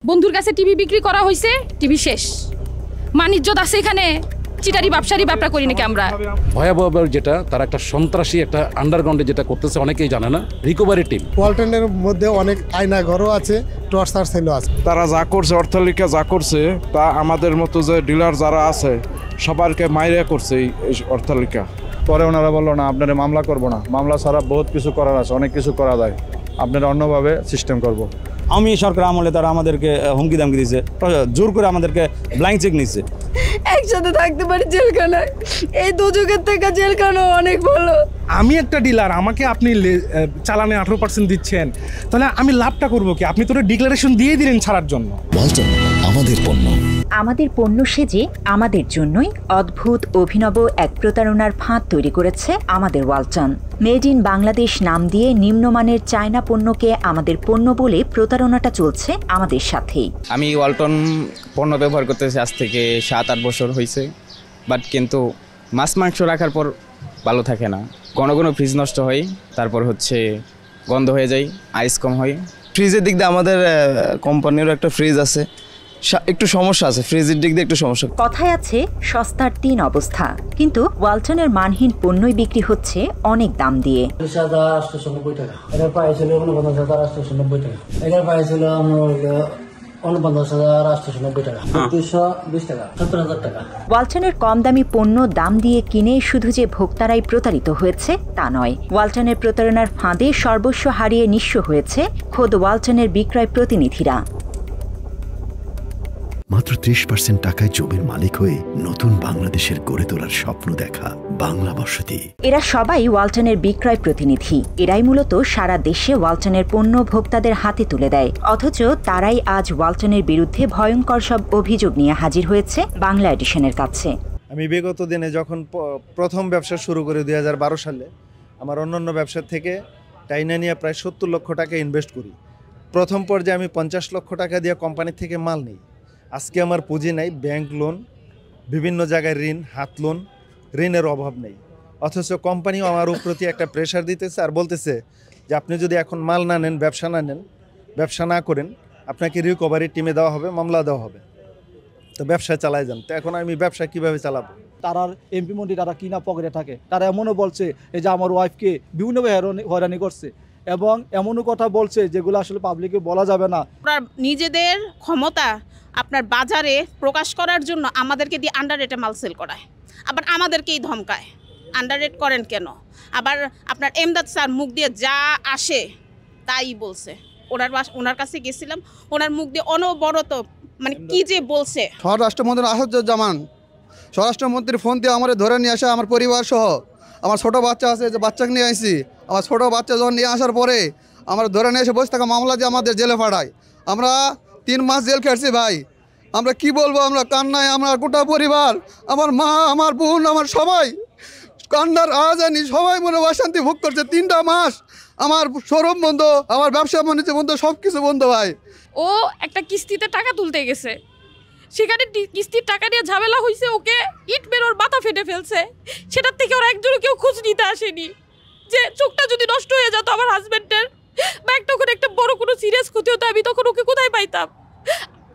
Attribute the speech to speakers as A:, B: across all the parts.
A: বন্ধুর কাছে টিভি বিক্রি করা হয়েছে, টিভি শেষ। মানিজ্যত আছে এখানে, চিটারি ব্যবসারী ব্যবসা করি নাকি আমরা।
B: ভয়াবহ যেটা তারা একটা সন্ত্রাসী একটা আন্ডারগ্রাউন্ডে যেটা করতেছে অনেকেই জানে না। রিকভারি টিম
C: ওয়ালটনের মধ্যে অনেক আয়না ঘরও আছে, টর্চার সেলও আছে।
D: তারা যা করছে, অর্থলিকা যা করছে তা আমাদের মতো যে ডিলার যারা আছে সবারকে মাইরে করছে এই অর্থলিকা।
E: পরে ওনারা বললো না আপনারা মামলা করবো না, মামলা ছাড়া বহুত কিছু করার আছে, অনেক কিছু করা যায়, আপনারা অন্যভাবে সিস্টেম করবো।
F: আমি সরকার আমলে তারা আমাদেরকে হুমকি দামকি দিয়েছে, জোর করে আমাদেরকে ব্ল্যাঙ্ক চেক নিচ্ছে।
G: একসাথে থাকতে পারি জেলখানায়, এই দুযুগের থেকে জেলখানা অনেক ভালো।
C: আমি একটা ডিলার, আমাকে আপনি চালানে 18% দিচ্ছেন, তাহলে আমি লাভটা করবো কি? আপনি তো ডিক্লারেশন দিয়ে দিলেন ছাড়ার জন্য।
H: ওয়ালটন আমাদের পণ্য,
I: আমাদের পণ্য সেজে আমাদের জন্যই অদ্ভুত অভিনব এক প্রতারণার ফাঁদ তৈরি করেছে আমাদের ওয়ালটন। মেড ইন বাংলাদেশ নাম দিয়ে নিম্নমানের চায়না পণ্যকে আমাদের পণ্য বলে প্রতারণাটা চলছে আমাদের সাথেই।
J: আমি ওয়ালটন পণ্য ব্যবহার করতেছি আজ থেকে 7-8 বছর হয়েছে, বাট কিন্তু মাছ মাংস রাখার পর ভালো থাকে না, কোনো কোনো ফ্রিজ নষ্ট হয়, তারপর হচ্ছে গন্ধ হয়ে যায়, আইস কম হয়।
K: ফ্রিজের দিক দিয়ে আমাদের কোম্পানিরও একটা ফ্রিজ আছে, একটু সমস্যা আছে, ফ্রিজের দিক দিয়ে একটু সমস্যা।
I: কথায় আছে সস্তার 3 অবস্থা, কিন্তু ওয়ালটনের মানহীন পণ্যই বিক্রি হচ্ছে অনেক দাম দিয়ে।
L: 890 টাকা, এটার প্রাইস হলো 49,890 টাকা, এটার প্রাইস হলো 49,890 টাকা, 320 টাকা, 70,000 টাকা।
I: ওয়ালটনের কম দামি পণ্য দাম দিয়ে কিনে শুধু যে ভোক্তারাই প্রতারিত হয়েছে তা নয়, ওয়ালটনের প্রতারণার ফাঁদে সর্বস্ব হারিয়ে নিঃস্ব হয়েছে খোদ ওয়ালটনের বিক্রয় প্রতিনিধিরা।
H: মাত্র 30% টাকায় জমির মালিক হয়ে নতুন বাংলাদেশের গড়ে তোলার স্বপ্ন দেখা বাংলা বসতি।
I: এরা সবাই ওয়ালটনের বিক্রয় প্রতিনিধি। এরাই মূলত সারা দেশে ওয়ালটনের পণ্য ভোক্তাদের হাতে তুলে দেয়, অথচ তারাই আজ ওয়ালটনের বিরুদ্ধে ভয়ঙ্কর সব অভিযোগ নিয়ে হাজির হয়েছে বাংলা এডিশনের কাছে।
E: আমি বিগত দিনে যখন প্রথম ব্যবসা শুরু করি 2012 সালে, আমার অন্যান্য ব্যবসার থেকে টাইনা নিয়ে প্রায় 70 লক্ষ টাকা ইনভেস্ট করি। প্রথম পর্যায়ে আমি 50 লক্ষ টাকা দিয়ে কোম্পানি থেকে মাল নিই। আজকে আমার পুঁজি নাই, ব্যাংক লোন, বিভিন্ন জায়গায় ঋণ, হাত লোন, ঋণের অভাব নেই, অথচ কোম্পানিও আমার প্রতি একটা প্রেশার দিতেছে আর বলতেছে যে আপনি যদি এখন মাল না নেন, ব্যবসা না করেন, আপনাকে রিকভারি টিমে দেওয়া হবে, মামলা দেওয়া হবে, তো ব্যবসা চালায় যান। তো এখন আমি ব্যবসা কিভাবে চালাবো?
M: তারা এমপি মন্ত্রী তারা কিনা পকেটে থাকে, তারা এমনও বলছে এই যে আমার ওয়াইফকে বিভিন্নভাবে হয়রানি করছে, এবং এমনও কথা বলছে যেগুলো আসলে পাবলিকে বলা যাবে না।
G: নিজেদের ক্ষমতা আপনার বাজারে প্রকাশ করার জন্য আমাদেরকে দিয়ে আন্ডার রেটে মাল সেল করায়, আবার আমাদেরকেই ধমকায় আন্ডার রেট করেন কেন। আবার আপনার এমদাদ স্যার মুখ দিয়ে যা আসে তাই বলছে। ওনার কাছে গেছিলাম, ওনার মুখ দিয়ে অনবরত মানে কি যে বলছে।
N: স্বরাষ্ট্রমন্ত্রী আসাদুজ্জামান স্বরাষ্ট্রমন্ত্রীর ফোন দিয়ে আমার ধরে নিয়ে আসে, আমার পরিবার সহ, আমার ছোটো বাচ্চা আছে, যে বাচ্চাকে নিয়ে আসি, আমার ছোটো বাচ্চা যখন নিয়ে আসার পরে আমার ধরে নিয়ে এসে বসে থাকা মামলা দিয়ে আমাদের জেলে পাঠায়। আমরা 3 মাস জেল খেটছি ভাই, আমরা কি বলবো, আমরা কান্নায়, আমরা গোটা পরিবার, আমার মা, আমার বোন, আমার সবাই কান্নার আওয়াজানি, সবাই মনে অশান্তি ভোগ করছে। 3টা মাস আমার শোরুম বন্ধ, আমার ব্যবসা বাণিজ্য বন্ধ, সব কিছু বন্ধ ভাই।
A: ও একটা কিস্তিতে টাকা তুলতে গেছে, সেখানে কিস্তির টাকা নিয়ে ঝামেলা হয়েছে, ওকে ইট মেরে ওর মাথা ফেটে ফেলছে। সেটার থেকে ওরা একজনও কেউ খোঁজ নিতে আসেনি যে চোখটা যদি নষ্ট হয়ে যেত আমার হাজব্যান্ডের, বা একটা বড় কোনো সিরিয়াস ক্ষতি হতো, আমি তখন ওকে কোথায় পাইতাম?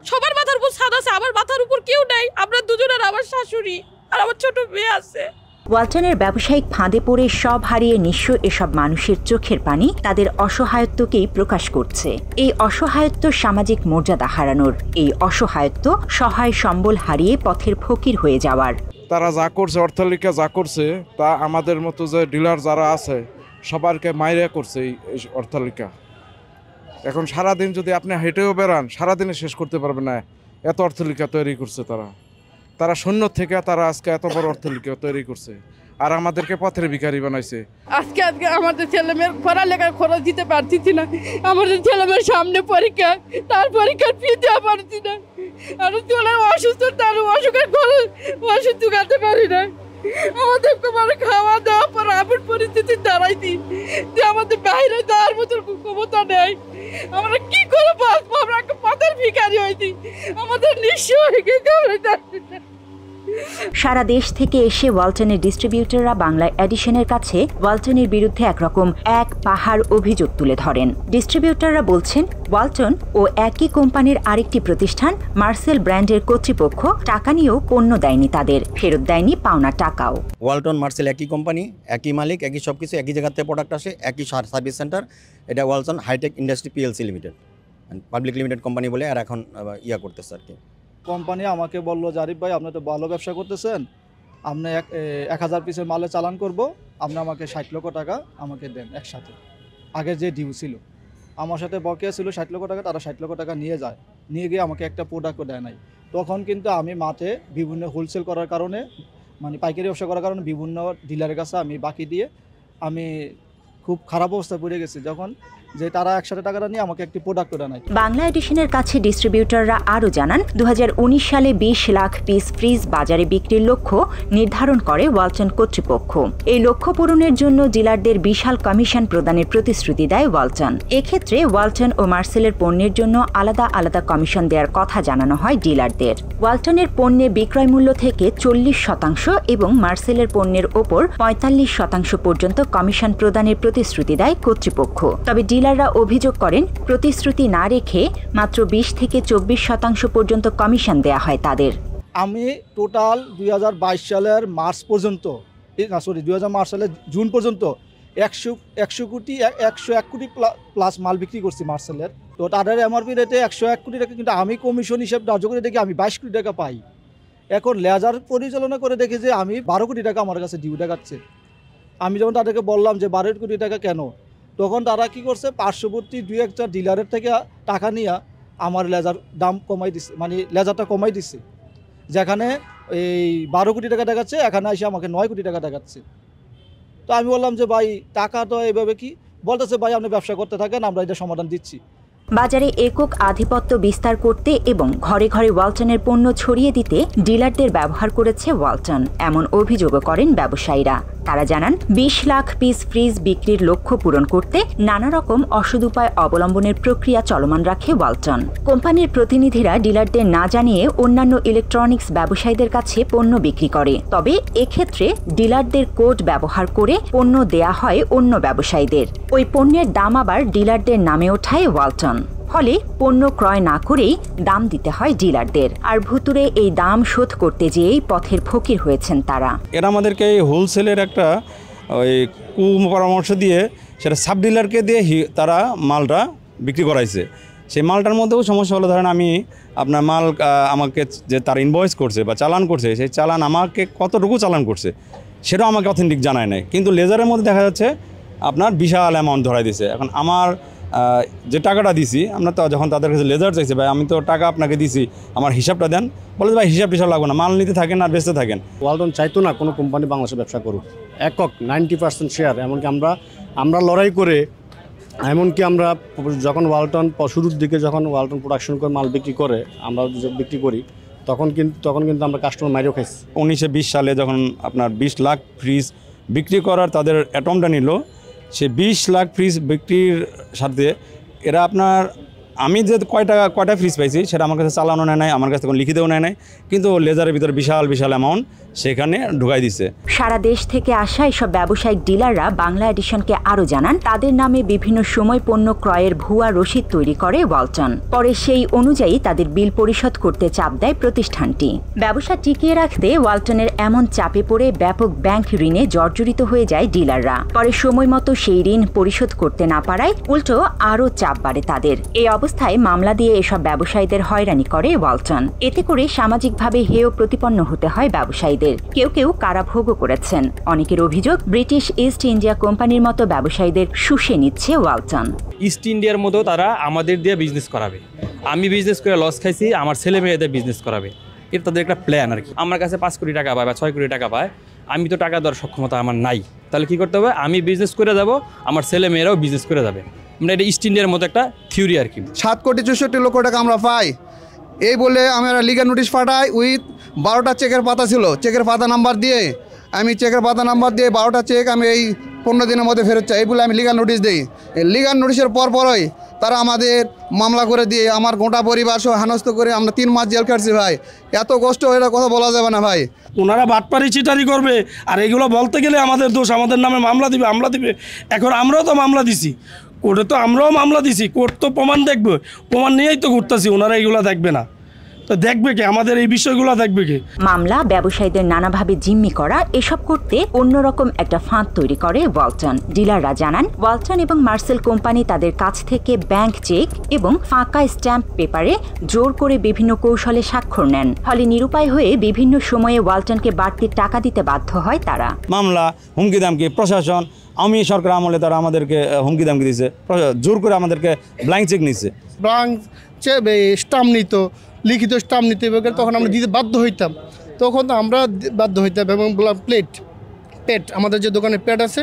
A: সবার মাথার উপর ছাদ আছে, আমার মাথার উপর কেউ নাই। আমরা দুজনের, আমার শাশুড়ি আর আমার ছোট মেয়ে আছে।
I: ওয়ালটনের ব্যবসায়িক ফাঁদে পড়ে সব হারিয়ে নিঃস্ব এসব মানুষের চোখের পানি তাদের অসহায়ত্বকেই প্রকাশ করছে। এই অসহায়ত্ব সামাজিক মর্যাদা হারানোর, এই অসহায়ত্ব সহায় সম্বল হারিয়ে পথের ফকির হয়ে যাওয়ার।
D: তারা যা করছে, অর্থলিকা যা করছে তা আমাদের মতো যে ডিলার যারা আছে সবারকে মাইরে করছে এই অর্থলিকা। এখন সারাদিন যদি আপনি হেঁটেও বেড়ান, সারাদিনে শেষ করতে পারবে না, এত অর্থলিকা তৈরি করছে তারা শূন্য থেকে তারা আজকে এত বড় অর্থলিকা তৈরি করছে, আর আমাদেরকে পথের ভিখারি বানাইছে।
G: আজকে আমাদের ছেলেমেয়ের পড়ালেখার খরচ দিতে পারছি না, আমাদের ছেলেমেয়ের সামনে পরীক্ষা, তার পরীক্ষার ফি দেওয়া পারছি না, আর অসুস্থ, তার অসুখের খরচ ওষুধ জোগাতে পারি না। আমাদের মানে খাওয়া দাওয়া পর এমন পরিস্থিতি দাঁড়াইছি যে আমাদের বাইরে যাওয়ার মতো ক্ষমতা নেই। আমরা কি করে বাঁচবো? আমরা একটা পথের ভিখারি হয়েছি, আমাদের নিঃস্ব হয়ে গেছে।
I: সারা দেশ থেকে এসে ওয়ালটনের ডিস্ট্রিবিউটররা বাংলা এডিশনের কাছে ওয়ালটনের বিরুদ্ধে একরকম এক পাহাড় অভিযোগ তুলে ধরেন। ডিস্ট্রিবিউটররা বলছেন ওয়ালটন ও একই কোম্পানির আরেকটি প্রতিষ্ঠান মার্সেল ব্র্যান্ডের কর্তৃপক্ষ টাকা নিয়েও পণ্য দেয়নি, তাদের ফেরত দেয়নি পাওনা টাকাও।
O: ওয়ালটন মার্সেল একই কোম্পানি, একই মালিক, একই সব কিছু, একই জায়গা থেকে প্রোডাক্ট আসে, একই সার্ভিস সেন্টার। এটা Walton hi-tech industry PLC limited, public limited company বলে আর এখন ইয়া করতেছে আর কি।
M: কোম্পানি আমাকে বললো যে আরিফ ভাই আপনি তো ভালো ব্যবসা করতেছেন, আপনি 1000 পিসের মালে চালান করব, আপনি আমাকে 60 লক্ষ টাকা আমাকে দেন একসাথে। আগে যে ডিউ ছিল আমার সাথে বকেয়া ছিল 60 লক্ষ টাকা, তারা 60 লক্ষ টাকা নিয়ে যায়, নিয়ে গিয়ে আমাকে একটা প্রোডাক্টও দেয় নাই। তখন কিন্তু আমি মাঠে বিভিন্ন হোলসেল করার কারণে, মানে পাইকারি ব্যবসা করার কারণে বিভিন্ন ডিলারের কাছে আমি বাকি দিয়ে আমি খুব খারাপ অবস্থায় পড়ে গেছি, যখন যে তারা একসাথে টাকাটা নিয়ে আমাকে একটি প্রোডাক্ট দেয় নাই।
I: বাংলা এডিশনের কাছে ডিস্ট্রিবিউটররা আরও জানান 2019 সালে 20 লাখ পিস ফ্রিজ বাজারে বিক্রির লক্ষ্য নির্ধারণ করে ওয়ালটন কর্তৃপক্ষ। এই লক্ষ্য পূরণের জন্য ডিলারদের বিশাল কমিশন প্রদানের প্রতিশ্রুতি দেয় ওয়ালটন। এক্ষেত্রে ওয়ালটন ও মার্সেলের পণ্যের জন্য আলাদা আলাদা কমিশন দেওয়ার কথা জানানো হয় ডিলারদের। ওয়ালটনের পণ্যে বিক্রয় মূল্য থেকে 40% এবং মার্সেলের পণ্যের ওপর 45% পর্যন্ত কমিশন প্রদানের প্রতিশ্রুতি দেয় কর্তৃপক্ষ। তবে ডিলাররা অভিযোগ করেন প্রতিশ্রুতি না রেখে মাত্র 20 থেকে 24% পর্যন্ত কমিশন দেয়া হয় তাদের।
M: আমি টোটাল 2022 সালের মার্চ পর্যন্ত, না সরি 2022 সালের জুন পর্যন্ত 101 কোটি প্লাস মাল বিক্রি করছি মার্সেলের। তো তাদের এমআরপি রেটে 101 কোটি টাকা, কিন্তু আমি কমিশন হিসেবে ধার্য করে দেখি আমি 22 কোটি টাকা পাই। এখন লেজার পরিচালনা করে দেখি যে আমি 12 কোটি টাকা আমার কাছে ডিউ দেখাচ্ছে। আমি যখন তাদেরকে বললাম যে 12 কোটি টাকা কেন, তখন তারা কি করছে, পার্শ্ববর্তী 2-1টা ডিলারের থেকে টাকা নিয়ে আমার লেজার দাম কমাই দিচ্ছে, মানে লেজারটা কমাই দিচ্ছে। যেখানে এই 12 কোটি টাকা দেখাচ্ছে, এখানে এসে আমাকে 9 কোটি টাকা দেখাচ্ছে। তো আমি বললাম যে ভাই টাকা তো এইভাবে কি, বলতেছে ভাই আপনি ব্যবসা করতে থাকেন, আমরা এটা সমাধান দিচ্ছি।
I: বাজারে একক আধিপত্য বিস্তার করতে এবং ঘরে ঘরে ওয়ালটনের পণ্য ছড়িয়ে দিতে ডিলারদের ব্যবহার করেছে ওয়ালটন, এমন অভিযোগও করেন ব্যবসায়ীরা। তারা জানান 20 লাখ পিস ফ্রিজ বিক্রির লক্ষ্য পূরণ করতে নানা রকম অসৎ উপায় অবলম্বনের প্রক্রিয়া চলমান রাখে ওয়ালটন। কোম্পানির প্রতিনিধিরা ডিলারদের না জানিয়ে অন্যান্য ইলেকট্রনিক্স ব্যবসায়ীদের কাছে পণ্য বিক্রি করে, তবে এক্ষেত্রে ডিলারদের কোড ব্যবহার করে পণ্য দেয়া হয় অন্য ব্যবসায়ীদের। ওই পণ্যের দাম আবার ডিলারদের নামে ওঠায় ওয়ালটন, ফলে পণ্য ক্রয় না করেই দাম দিতে হয় ডিলারদের। আর ভুতুরে এই দাম শোধ করতে যেয়েই পথের ফকির হয়েছেন তারা।
F: এরা আমাদেরকে হোলসেলের একটা ওই কুপরামর্শ দিয়ে সেটা সাব ডিলারকে দিয়ে তারা মালটা বিক্রি করাইছে। সেই মালটার মধ্যেও সমস্যা হলো, ধরেন আমি আপনার মাল আমাকে যে তার ইনভয়েস করছে বা চালান করছে, সেই চালান আমাকে কতটুকু চালান করছে সেটাও আমাকে অথেন্টিক জানায় নাই, কিন্তু লেজারের মধ্যে দেখা যাচ্ছে আপনার বিশাল অ্যামাউন্ট ধরাই দিছে। এখন আমার যে টাকাটা দিছি, আমরা তো যখন তাদের কাছে লেজার চাইছে, ভাই আমি তো টাকা আপনাকে দিছি, আমার হিসাবটা দেন, বলে ভাই হিসাব টিসাব লাগবে না, মাল নিতে থাকেন আর বেচতে থাকেন।
P: ওয়ালটন চাইতো না কোনো কোম্পানি বাংলাদেশে ব্যবসা করুক, একক 90% শেয়ার। এমনকি আমরা লড়াই করে, এমনকি আমরা যখন ওয়ালটন শুরুর দিকে যখন ওয়ালটন প্রোডাকশন করে মাল বিক্রি করে, আমরা বিক্রি করি, তখন কিন্তু আমরা কাস্টমার মাইরেও খাইছি।
F: 1920 সালে যখন আপনার 20 লাখ ফ্রিজ বিক্রি করার তাদের অ্যাটমটা নিল, সে 20 লাখ ফ্রিজ বিক্রির সাথে এরা আপনার, আমি যে কয়টা ফ্রিজ পাইছি সেটা আমার কাছে চালানো নেয় নাই, আমার কাছে কোনো লিখিতেও নেয় নাই, কিন্তু লেজারের ভিতরে বিশাল বিশাল অ্যামাউন্ট সেখানে ঢুকাই দিছে।
I: সারা দেশ থেকে আসা এসব ব্যবসায়িক ডিলাররা বাংলা এডিশনকে আরও জানান তাদের নামে বিভিন্ন সময় পণ্য ক্রয়ের ভুয়া রসিদ তৈরি করে ওয়ালটন। পরে সেই অনুযায়ী তাদের বিল পরিশোধ করতে চাপ দেয় প্রতিষ্ঠানটি। ব্যবসা টিকিয়ে রাখতে ওয়ালটনের এমন চাপে পড়ে ব্যাপক ব্যাংক ঋণে জর্জরিত হয়ে যায় ডিলাররা। পরে সময় মতো সেই ঋণ পরিশোধ করতে না পারায় উল্টো আরও চাপ বাড়ে তাদের। এই অবস্থায় মামলা দিয়ে এসব ব্যবসায়ীদের হয়রানি করে ওয়ালটন। এতে করে সামাজিকভাবে হেয় প্রতিপন্ন হতে হয় ব্যবসায়ীদের। কেউ কেউ কারাভোগও করেছেন। অনেকের অভিযোগ ব্রিটিশ ইস্ট ইন্ডিয়া কোম্পানির মতো ব্যবসায়ীদের শুষে নিচ্ছে ওয়ালটন।
Q: ইস্ট ইন্ডিয়ার মতো তারা আমাদের দিয়ে বিজনেস করাবে, আমি বিজনেস করে লস খাইছি, আমার ছেলে মেয়েদের বিজনেস করাবে, এটা তাদের একটা প্ল্যান আর কি। আমার কাছে 5 কোটি টাকা পায় বা 6 কোটি টাকা পায়, আমি তো টাকা দেওয়ার সক্ষমতা আমার নাই, তাহলে কি করতে হবে, আমি বিজনেস করে যাব, আমার ছেলে মেয়েরাও বিজনেস করে যাবে। মানে এটা ইস্ট ইন্ডিয়ার মতো একটা থিওরি আর কি।
N: 7 কোটি 64 লক্ষ টাকা আমরা পাই, এই বলে আমরা লিগাল নোটিশ পাঠাই। উইথ 12টা চেকের পাতা ছিল, চেকের পাতা নাম্বার দিয়ে আমি চেকের পাতা নাম্বার দিয়ে 12টা চেক আমি এই 15 দিনের মধ্যে ফেরত চাই, এই বলে আমি লিগাল নোটিশ দিই। এই লিগাল নোটিশের পরই তারা আমাদের মামলা করে দিয়ে আমার গোটা পরিবার সহ হেনস্থ করে আমরা 3 মাস জেল কাটছি ভাই। এত কষ্ট এটা কথা বলা যাবে না ভাই।
R: ওনারা বাটপারি চিটারি করবে, আর এগুলো বলতে গেলে আমাদের দোষ, আমাদের নামে মামলা দিবে। এখন আমরাও তো মামলা দিছি কোর্টে, তো আমরাও মামলা দিছি, কোর্ট তো প্রমাণ দেখবে, প্রমাণ নিয়েই তো ঘুরতেছি। ওনারা এগুলো দেখবে না, তো দেখবে কি আমাদের এই বিষয়গুলো দেখবে কি?
I: মামলা, ব্যবসায়ীদের নানাভাবে জিম্মি করা, এসব করতে অন্যরকম একটা ফাঁদ তৈরি করে ওয়ালটন। ডিলাররা জানান, ওয়ালটন এবং মার্সেল কোম্পানি তাদের কাছ থেকে ব্যাংক চেক এবং ফাঁকা স্ট্যাম্প পেপারে জোর করে বিভিন্ন কৌশলে স্বাক্ষর নেন। ফলে নিরুপায় হয়ে বিভিন্ন সময়ে ওয়ালটনকে বাড়তি টাকা দিতে বাধ্য হয় তারা।
F: মামলা, হুমকি দামকি, প্রশাসন, আমি সরকার আমলে তারা আমাদেরকে হুমকি দামকি দিয়েছে, জোর করে আমাদেরকে ব্ল্যাঙ্ক চেক নিচ্ছে।
P: ব্ল্যাঙ্ক স্টাম্প নিত, লিখিত স্টাম্প নিতে হবে, তখন আমরা দিতে বাধ্য হইতাম, তখন আমরা বাধ্য হইতাম। এবং প্লেট আমাদের যে দোকানে প্যাড আছে,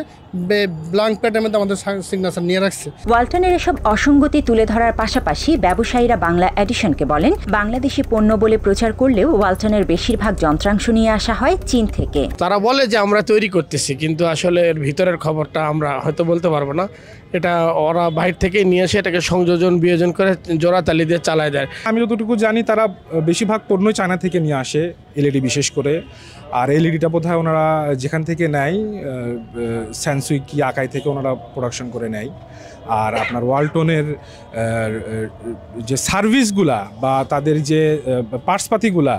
P: ব্ল্যাঙ্ক প্যাডের মধ্যে আমাদের সিগনেচার নিয়ে রাখছে।
I: ওয়ালটনের এসব অসঙ্গতি তুলে ধরার পাশাপাশি ব্যবসায়ীরা বাংলা এডিশনকে বলেন, বাংলাদেশি পণ্য বলে প্রচার করলেও ওয়ালটনের বেশিরভাগ যন্ত্রাংশ নিয়ে আসা হয় চীন থেকে।
S: তারা বলে যে আমরা তৈরি করতেছি, কিন্তু আসলে এর ভিতরের খবরটা আমরা হয়তো বলতে পারবো না। এটা ওরা বাইরে থেকে নিয়ে এসে এটাকে সংযোজন বিয়োজন করে জোড়াতালি দিয়ে চালায় দেয়।
C: আমি যতটুকু জানি তারা বেশিরভাগ পণ্যই চায়না থেকে নিয়ে আসে, এলইডি বিশেষ করে। আর এলইডিটা বোধহয় ওনারা যেখান থেকে নেয়, স্যামসুই কি আকাই থেকে ওনারা প্রোডাকশন করে নেয়। আর আপনার ওয়ালটনের যে সার্ভিসগুলা বা তাদের যে পার্টসপাতিগুলা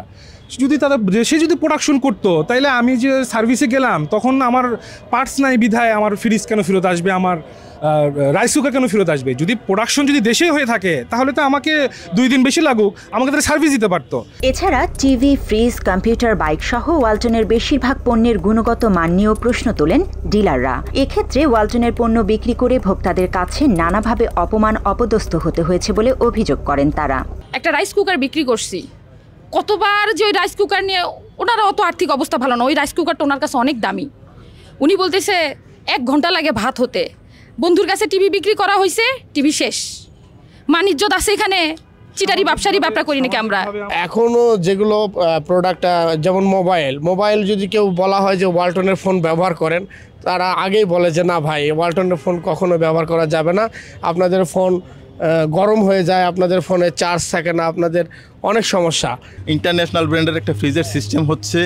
C: যদি তাদের দেশে যদি প্রোডাকশন করতো, তাইলে আমি যে সার্ভিসে গেলাম তখন আমার পার্টস নাই বিধায় আমার ফ্রিজ কেন ফেরত আসবে, আমার রাইস কুকার কেন ফেরত আসবে? যদি প্রোডাকশন যদি দেশে হয়ে থাকে তাহলে তো আমাকে 2 দিন বেশি লাগুক, আমাকে তাদের সার্ভিস দিতে পারতো।
I: এছাড়া টিভি, ফ্রিজ, কম্পিউটার, বাইক সহ ওয়ালটনের বেশিরভাগ পণ্যের গুণগত মান নিয়েও প্রশ্ন তোলেন ডিলাররা। এক্ষেত্রে ওয়ালটনের পণ্য বিক্রি করে ভোক্তাদের কাছে নানাভাবে অপমান, অপদস্থ হতে হয়েছে বলে অভিযোগ করেন তারা।
A: একটা রাইস কুকার বিক্রি করছি, কতবার যে ওই রাইস কুকার নিয়ে, ওনারা অত আর্থিক অবস্থা ভালো না, ওই রাইস কুকারটা ওনার কাছে অনেক দামি। উনি বলতেছে 1 ঘন্টা লাগে ভাত হতে। বন্ধুর কাছে টিভি বিক্রি করা হয়েছে, টিভি শেষ। মানিজ্যত আছে এখানে, চিটারি ব্যবসায়ী ব্যবসা করি নাকি আমরা?
S: এখনও যেগুলো প্রোডাক্ট, যেমন মোবাইল যদি কেউ বলা হয় যে ওয়ালটনের ফোন ব্যবহার করেন, তারা আগেই বলে যে না ভাই, ওয়ালটনের ফোন কখনো ব্যবহার করা যাবে না, আপনাদের ফোন গরম হয়ে যায়, আপনাদের ফোনে চার্জ থাকে না, আপনাদের অনেক সমস্যা।
T: ইন্টারন্যাশনাল ব্র্যান্ডের একটা ফ্রিজের সিস্টেম হচ্ছে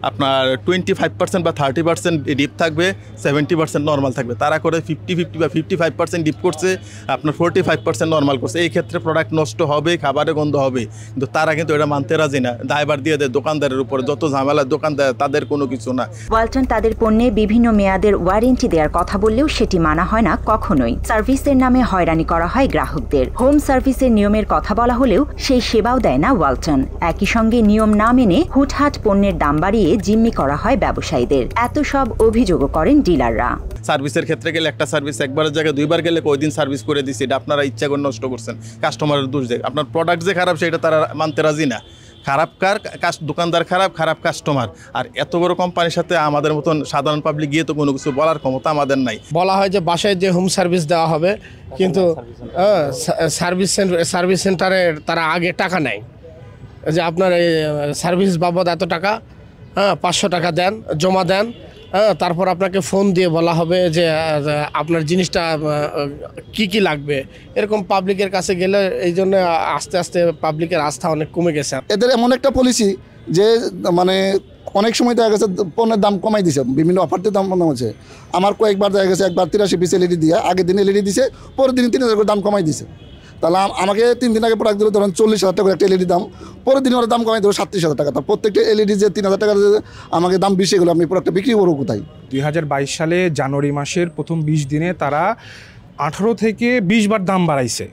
T: আপনার 25% বা 30% ডিপ থাকবে, 70% নর্মাল থাকবে। তারা করে 50 বা 55% ডিপ করছে, আপনার 45% নর্মাল করছে। এই ক্ষেত্রে প্রোডাক্ট নষ্ট হবে, খাবারে গন্ধ হবে, কিন্তু তারা কিন্তু এটা মানতে রাজি না। দায়ভার দিয়ে দেয় দোকানদারের উপর, যত ঝামেলা দোকানদার, তাদের কোনো কিছু না।
I: ওয়ালটন তাদের পণ্যে বিভিন্ন মেয়াদের ওয়ারেন্টি দেওয়ার কথা বললেও সেটি মানা হয় না কখনোই। সার্ভিসের নামে হয়রানি করা হয় গ্রাহকদের। হোম সার্ভিসের নিয়মের কথা বলা হলেও সেই সেবাও দেয় না ওয়ালটন। একই সঙ্গে নিয়ম না মেনে হুটহাট পণ্যের দাম বাড়িয়ে জিম্মি করা হয় ব্যবসায়ীদের। এত সব অভিযোগও করেন ডিলাররা।
T: সার্ভিসের ক্ষেত্রে গেলে একটা সার্ভিস একবারের জায়গায় 2বার গেলে ওই দিন সার্ভিস করে দিচ্ছে, এটা আপনারা ইচ্ছা করে নষ্ট করছেন, কাস্টমারের দোষ দেয়। আপনার প্রোডাক্ট যে খারাপ সেটা তারা মানতে রাজি না। খারাপ দোকানদার খারাপ কাস্টমার। আর এত বড় কোম্পানির সাথে আমাদের মতন সাধারণ পাবলিক গিয়ে তো কোনো কিছু বলার ক্ষমতা আমাদের নাই।
S: বলা হয় যে বাসায় যে হোম সার্ভিস দেওয়া হবে, কিন্তু সার্ভিস সেন্টারে তারা আগে টাকা নেয় যে আপনার এই সার্ভিস বাবদ এত টাকা, 500 টাকা দেন, জমা দেন, তারপর আপনাকে ফোন দিয়ে বলা হবে যে আপনার জিনিসটা কি লাগবে। এরকম পাবলিকের কাছে গেলে এই জন্য আস্তে আস্তে পাবলিকের আস্থা অনেক কমে গেছে।
U: এদের এমন একটা পলিসি যে মানে অনেক সময় দেখা গেছে পণ্যের দাম কমাই দিছে, বিভিন্ন অফারতে দাম কম হচ্ছে। আমার কয়েকবার দেখা গেছে, একবার 83 এলইডি দিয়ে আগের দিন এলইডি দিছে, পরের দিন 3000 করে দাম কমাই দিছে। তাহলে আমাকে 3 দিন আগে প্রোডাক্ট দিল ধরুন 40,000 টাকা একটা এলইডি দাম, পরের দিন ওরা দাম কমাই দেবো 37,000 টাকা। তার প্রত্যেকটা এলইডি যে 3,000 টাকা আমাকে দাম বেশি, এগুলো আমি প্রোডাক্টটা বিক্রি করবো কোথায়?
C: 2022 সালে জানুয়ারি মাসের প্রথম 20 দিনে তারা 18 থেকে 20 বার দাম বাড়াইছে।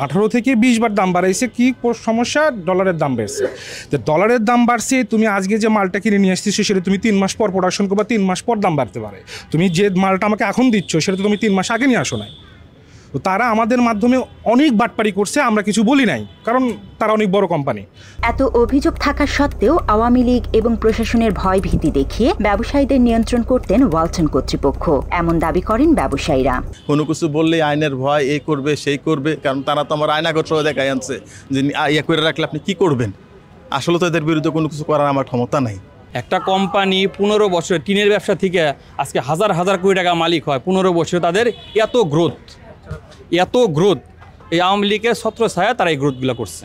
C: 18 থেকে 20 বার দাম বাড়াইছে। কি সমস্যা? ডলারের দাম বেড়েছে। তো ডলারের দাম বাড়ছে, তুমি আজকে যে মালটা কিনে নিয়ে আসতেছো সেটা তুমি 3 মাস পর প্রোডাকশন করবা, 3 মাস পর দাম বাড়তে পারে। তুমি যে মালটা আমাকে এখন দিচ্ছ সেটা তো তুমি 3 মাস আগে নিয়ে আসো নাই। তো তারা আমাদের মাধ্যমে অনেক বাটপারি করছে, আমরা কিছু বলি নাই, কারণ তারা অনেক বড় কোম্পানি।
I: এত অভিযোগ থাকা সত্ত্বেও আওয়ামী লীগ এবং প্রশাসনের ভয় ভীতি দেখিয়ে ব্যবসায়ীদের নিয়ন্ত্রণ করতেন ওয়ালটন কর্তৃপক্ষ, এমন দাবি করেন ব্যবসায়ীরা।
T: কোনো কিছু বললেই আইনের ভয়, এই করবে সেই করবে, কারণ তারা তো আমার আইনাগত দেখাই আনছে যে ইয়ে করে রাখলে আপনি কি করবেন। আসলে তো এদের বিরুদ্ধে কোনো কিছু করার আমার ক্ষমতা নাই।
Q: একটা কোম্পানি 15 বছর টিনের ব্যবসা থেকে আজকে হাজার হাজার কোটি টাকা মালিক হয়, 15 বছর তাদের এত গ্রোথ এই আওয়ামী লীগের ছত্রছায়া তারা এই গ্রোথগুলো করছে।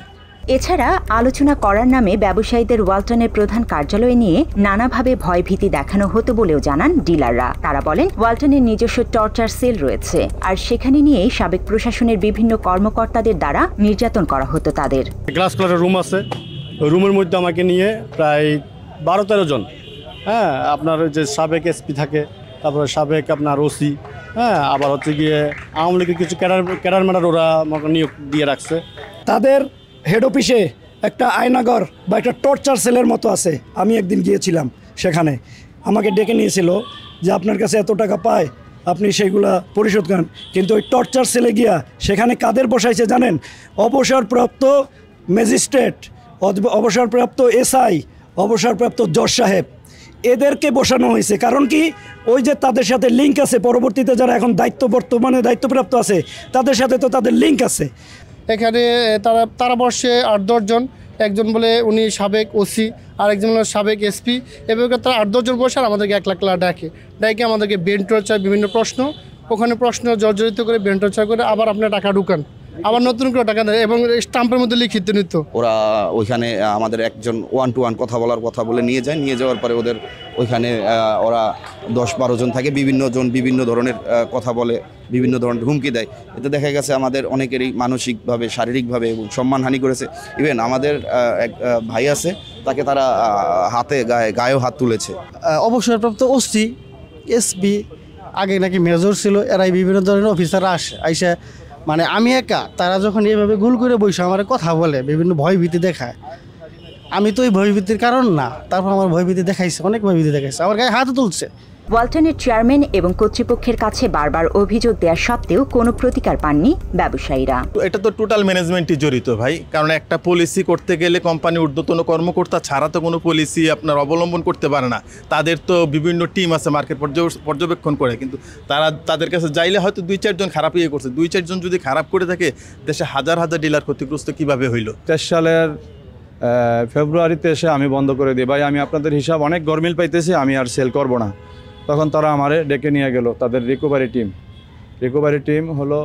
I: এছাড়া আলোচনা করার নামে ব্যবসায়ীদের ওয়ালটনের প্রধান কার্যালয় নিয়ে নানাভাবে ভয়ভীতি দেখানো হতো বলেও জানান ডিলাররা। তারা বলেন ওয়ালটনের নিজস্ব টর্চার সেল রয়েছে, আর সেখানে নিয়েই সাবেক প্রশাসনের বিভিন্ন কর্মকর্তাদের দ্বারা নির্যাতন করা হতো তাদের।
P: গ্লাস কালারের রুম আছে, ওই রুমের মধ্যে আমাকে নিয়ে প্রায় 12-13 জন, হ্যাঁ, আপনার যে সাবেক এসপি থাকে, তারপরে সাবেক আপনার ওসি, হ্যাঁ, আবার হচ্ছে গিয়ে আওয়ামী লীগের কিছু ক্যাডার ম্যাডার ওরা আমাকে নিয়োগ দিয়ে রাখছে।
B: তাদের হেড অফিসে একটা আয়নাগর বা একটা টর্চার সেলের মতো আছে। আমি একদিন গিয়েছিলাম সেখানে, আমাকে ডেকে নিয়েছিল যে আপনার কাছে এত টাকা পায়, আপনি সেইগুলা পরিশোধ করেন। কিন্তু ওই টর্চার সেলে গিয়া সেখানে কাদের বসাইছে জানেন? অবসরপ্রাপ্ত ম্যাজিস্ট্রেট, অবসরপ্রাপ্ত এসআই, অবসরপ্রাপ্ত জজ সাহেব, এদেরকে বসানো হয়েছে। কারণ কি, ওই যে তাদের সাথে লিঙ্ক আছে, পরবর্তীতে যারা এখন বর্তমানে দায়িত্বপ্রাপ্ত আছে তাদের সাথে তো তাদের লিঙ্ক আছে।
V: এখানে তারা বসে 8-10 জন, একজন বলে উনি সাবেক ওসি, আর একজন হলো সাবেক এসপি, এভাবে তারা 8-10 জন বসে আর আমাদেরকে 1 লাখ টাকা ডাকে আমাদেরকে ব্রেন টর্চার, বিভিন্ন প্রশ্ন, ওখানে প্রশ্ন জর্জরিত করে ব্রেন টর্চার করে আবার আপনার টাকা ঢুকান, আবার নতুন করে টাকা দেয় এবং স্টাম্পের মধ্যে লিখিত নিত।
W: ওরা ওইখানে আমাদের একজন 1-to-1 কথা বলে নিয়ে যায়। নিয়ে যাওয়ার পরে ওদের ওইখানে ওরা 10-12 জন থাকে, বিভিন্ন জন বিভিন্ন ধরনের কথা বলে, বিভিন্ন ধরনের হুমকি দেয়। এতে দেখা গেছে আমাদের অনেকেরই মানসিকভাবে, শারীরিকভাবে এবং সম্মানহানি করেছে। ইভেন আমাদের এক ভাই আছে, তাকে তারা গায়েও হাত তুলেছে।
V: অবসরপ্রাপ্ত ওসি, এসপি, আগে নাকি মেজর ছিল, এরাই বিভিন্ন ধরনের অফিসাররা আইসা মানে আমি একা, তারা যখন এইভাবে গোল করে বসে আমার কথা বলে, বিভিন্ন ভয়ভীতি দেখায়। আমি তো ওই ভয়ভীতির কারণ না, তারপর আমার ভয়ভীতি দেখাইছে, অনেক ভয়ভীতি দেখাইছে, আমার গায়ে হাতও তুলছে।
I: ওয়ালটনের চেয়ারম্যান এবং কর্তৃপক্ষের কাছে বারবার অভিযোগ দেওয়া সত্ত্বেও কোনো প্রতিকার পাননি ব্যবসায়ীরা।
T: এটা তো টোটাল ম্যানেজমেন্টই জড়িত ভাই, কারণ একটা পলিসি করতে গেলে কোম্পানি ঊর্ধ্বতন কর্মকর্তা ছাড়া তো কোনো পলিসি আপনার অবলম্বন করতে পারে না। তাদের তো বিভিন্ন টিম আছে মার্কেট পর্যবেক্ষণ করে, কিন্তু তাদের কাছে যাইলে হয়তো 2-4 জন খারাপ করছে। 2-4 জন যদি খারাপ করে থাকে, দেশে হাজার হাজার ডিলার ক্ষতিগ্রস্ত কিভাবে হইল।
F: 23 সালের ফেব্রুয়ারিতে এসে আমি বন্ধ করে দিই, ভাই আমি আপনাদের হিসাব অনেক গরমিল পাইতেছি, আমি আর সেল করব না। তখন তারা আমারে ডেকে নিয়ে গেল তাদের রিকভারি টিম হলো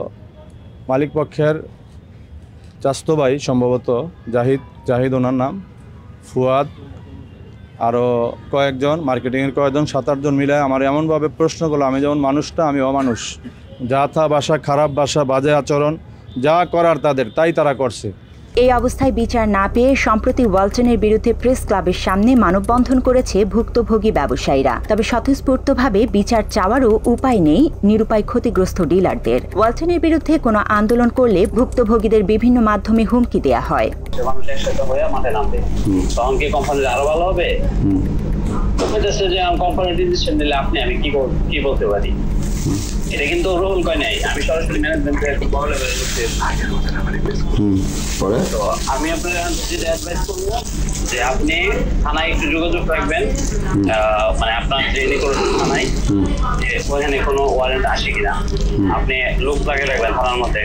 F: মালিক পক্ষের চাস্তো ভাই, সম্ভবত জাহিদ ওনার নাম, ফুয়াদ, আরও কয়েকজন মার্কেটিংয়ের কয়েকজন, 7-8 জন মিলে আমার এমনভাবে প্রশ্ন করলো, আমি যেমন মানুষটা আমি অমানুষ, যা থা ভাষা, খারাপ ভাষা, বাজে আচরণ, যা করার তাদের তাই তারা করছে।
I: এই অবস্থায় বিচার না পেয়ে সম্প্রতি ওয়ালটনের বিরুদ্ধে প্রেস ক্লাবের সামনে মানববন্ধন করেছে ভুক্তভোগী ব্যবসায়ীরা। তবে স্বতঃস্ফূর্তভাবে বিচার চাওয়ারও উপায় নেই নিরুপায় ক্ষতিগ্রস্ত ডিলারদের। ওয়ালটনের বিরুদ্ধে কোনো আন্দোলন করলে ভুক্তভোগীদের বিভিন্ন মাধ্যমে হুমকি দেওয়া হয়।
X: আমি কি বলতে পারি, এটা কিন্তু রোল কয় নাই, আমি সরাসরি ম্যানেজমেন্টের বলে তো আমি আপনার যেটা অ্যাডভাইস করবো যে আপনি থানায় একটু যোগাযোগ রাখবেন, মানে আপনার যে নিকটস্থ থানায় যে ওখানে কোনো ওয়ারেন্ট আসে কিনা, আপনি লোক লাগিয়ে রাখবেন থানার মধ্যে।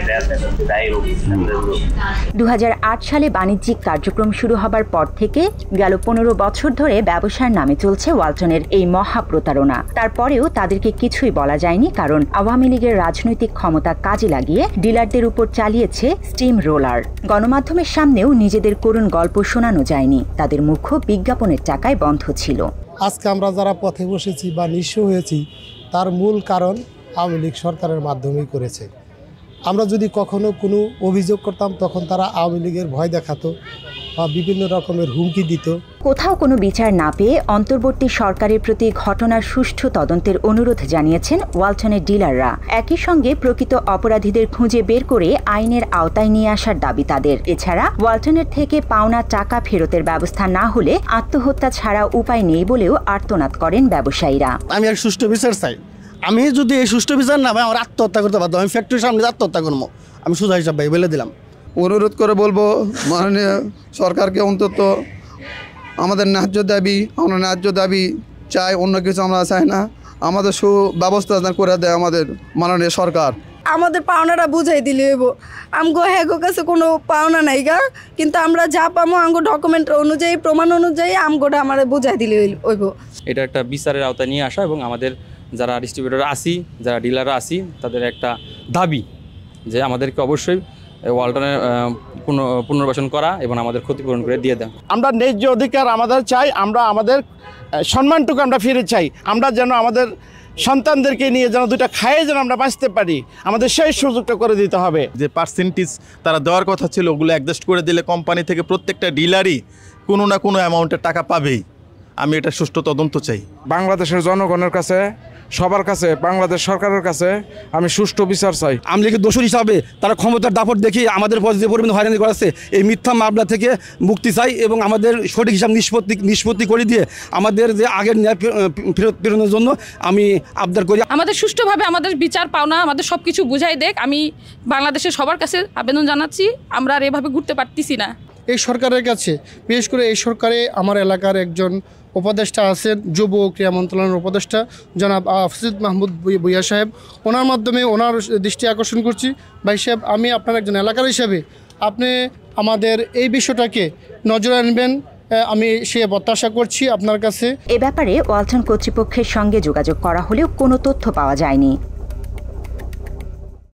I: 2008 সালে বাণিজ্যিক কার্যক্রম শুরু হবার পর থেকে গেল 15 বছর ধরে ব্যবসার নামে চলছে ওয়ালটনের এই মহা প্রতারণা। তারপরেও তাদেরকে কিছুই বলা যায়নি, কারণ আওয়ামী লীগের রাজনৈতিক ক্ষমতা কাজে লাগিয়ে ডিলারদের উপর চালিয়েছে স্টিম রোলার। গণমাধ্যমের সামনেও নিজেদের করুণ গল্প শোনানো যায়নি, তাদের মুখ বিজ্ঞাপনের টাকায় বন্ধ ছিল।
V: আজকে আমরা যারা পথে বসেছি বা নিঃস্ব হয়েছি, তার মূল কারণ আওয়ামী লীগ সরকারের মাধ্যমেই করেছে। আমরা যদি কখনো কোনো অভিযোগ করতাম, তখন তারা আওয়ামী লীগের ভয় দেখাতো বা বিভিন্ন রকমের হুমকি দিত।
I: কোথাও কোনো বিচার না পেয়ে অন্তর্বর্তী সরকারের প্রতি ঘটনার সুষ্ঠু তদন্তের অনুরোধ জানিয়েছেন ওয়ালটনের ডিলাররা। একই সঙ্গে প্রকৃত অপরাধীদের খুঁজে বের করে আইনের আওতায় নিয়ে আসার দাবি তাদের। এছাড়া ওয়ালটনের থেকে পাওনা টাকা ফেরতের ব্যবস্থা না হলে আত্মহত্যা ছাড়া উপায় নেই বলেও আর্তনাদ করেন ব্যবসায়ীরা।
V: আমি এক সুষ্ঠু বিচার চাই। আমি যদি এই সুষ্ঠু বিচার না পাই, আমার আত্মহত্যা করতে বাধ্য। আমি ফ্যাক্টরির সামনে আত্মহত্যা করবো, আমি সোজা হিসাব ভাই বলে দিলাম।
N: অনুরোধ করে বলবো মাননীয় সরকারকে অন্তত আমাদের ন্যায্য দাবি চাই, অন্য কিছু আমরা চাই না। আমাদের সুব্যবস্থা করে দেয় আমাদের মাননীয় সরকার।
G: আমাদের পাওনাটা বুঝাই দিলে হইব। আমগো হ্যাগো কাছে কোনো পাওনা নাই গা, কিন্তু আমরা যা পাবো আমগো ডকুমেন্ট অনুযায়ী প্রমাণ অনুযায়ী আমগোটা আমার বুঝাই দিলে হইব।
Q: এটা একটা বিচারের আওতায় নিয়ে আসা এবং আমাদের যারা ডিস্ট্রিবিউটর আসি, যারা ডিলাররা আসি, তাদের একটা দাবি যে আমাদেরকে অবশ্যই ওয়ালটনের পুনর্বাসন করা এবং আমাদের ক্ষতিপূরণ করে দিয়ে দেন।
H: আমরা ন্যায্য অধিকার আমাদের চাই, আমরা আমাদের সম্মানটুকু আমরা ফিরে চাই। আমরা যেন আমাদের সন্তানদেরকে নিয়ে যেন দুইটা খায়ে যেন আমরা বাঁচতে পারি, আমাদের সেই সুযোগটা করে দিতে হবে।
T: যে পার্সেন্টেজ তারা দেওয়ার কথা ছিল ওগুলো অ্যাডজাস্ট করে দিলে কোম্পানি থেকে প্রত্যেকটা ডিলারই কোনো না কোনো অ্যামাউন্টের টাকা পাবেই। আমি এটা সুষ্ঠু তদন্ত চাই।
D: বাংলাদেশের জনগণের কাছে, সবার কাছে, বাংলাদেশ সরকারের কাছে আমি সুষ্ঠু বিচার চাই।
J: আওয়ামী লীগের দোষর হিসাবে তারা ক্ষমতার দাপট দেখিয়ে আমাদের যে পরিমাণ হয়রানি করেছে, এই মিথ্যা মামলা থেকে মুক্তি চাই এবং আমাদের সঠিক হিসাব নিষ্পত্তি করে দিয়ে আমাদের যে আগের ন্যায় ফেরত প্রেরণের জন্য আমি আবদার করি।
A: আমাদের সুষ্ঠুভাবে আমাদের বিচার পাওনা, আমাদের সব কিছু বুঝাই দেখ। আমি বাংলাদেশের সবার কাছে আবেদন জানাচ্ছি, আমরা আর এভাবে ঘুরতে পারতেছি না।
V: এই সরকারের কাছে, বিশেষ করে এই সরকারে আমার এলাকার একজন উপদেষ্টা আছেন, যুব ও ক্রীড়া মন্ত্রণালয়ের উপদেষ্টা জনাব আফসিদ মাহমুদ ভুইয়া সাহেব, ওনার মাধ্যমে ওনার দৃষ্টি আকর্ষণ করছি। ভাই সাহেব, আমি আপনার একজন এলাকার হিসাবে আপনি আমাদের এই বিষয়টাকে নজরে আনবেন, আমি সে প্রত্যাশা করছি আপনার কাছে।
I: এ ব্যাপারে ওয়ালটন কর্তৃপক্ষের সঙ্গে যোগাযোগ করা হলেও কোনো তথ্য পাওয়া যায়নি।